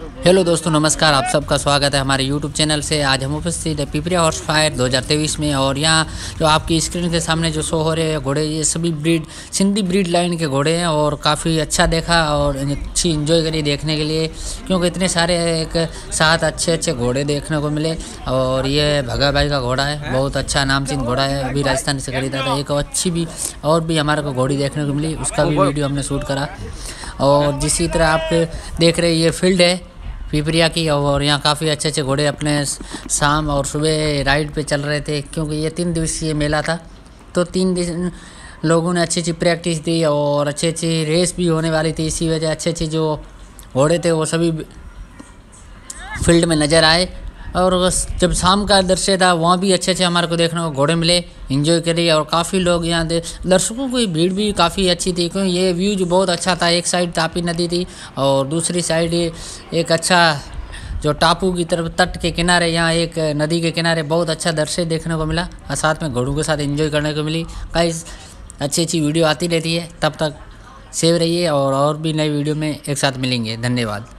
Hello दोस्तों, नमस्कार। आप सबका स्वागत है हमारे YouTube चैनल से। आज हम उपस्थित है पिपरिया हॉर्स फायर 2023 में। और यहाँ जो आपकी स्क्रीन के सामने जो शो हो रहे हैं घोड़े, ये सभी सिंधी ब्रीड लाइन के घोड़े हैं। और काफ़ी अच्छा देखा और अच्छी इंजॉय करी देखने के लिए, क्योंकि इतने सारे एक साथ अच्छे घोड़े देखने को मिले। और ये भगा भाई का घोड़ा है, बहुत अच्छा नामचीन घोड़ा है, अभी राजस्थान से खरीदा था। एक अच्छी भी और भी हमारे को घोड़ी देखने को मिली, उसका भी वीडियो हमने शूट करा। और जिसी तरह आप देख रहे हैं, ये फील्ड है पिपरिया की। और यहाँ काफ़ी अच्छे घोड़े अपने शाम और सुबह राइड पे चल रहे थे, क्योंकि ये 3 दिवसीय मेला था। तो 3 दिन लोगों ने अच्छी प्रैक्टिस दी और अच्छी रेस भी होने वाली थी। इसी वजह अच्छे जो घोड़े थे वो सभी फील्ड में नज़र आए। और जब शाम का दृश्य था, वहाँ भी अच्छे हमारे को देखने को घोड़े मिले, एंजॉय करी। और काफ़ी लोग यहाँ दर्शकों की भीड़ भी काफ़ी अच्छी थी, क्योंकि ये व्यू जो बहुत अच्छा था। एक साइड तापी नदी थी और दूसरी साइड एक अच्छा जो टापू की तरफ तट के किनारे, यहाँ एक नदी के किनारे बहुत अच्छा दृश्य देखने को मिला और साथ में घोड़ों के साथ एंजॉय करने को मिली। कई अच्छी वीडियो आती रहती है। तब तक सेव रहिए और भी नई वीडियो में एक साथ मिलेंगे। धन्यवाद।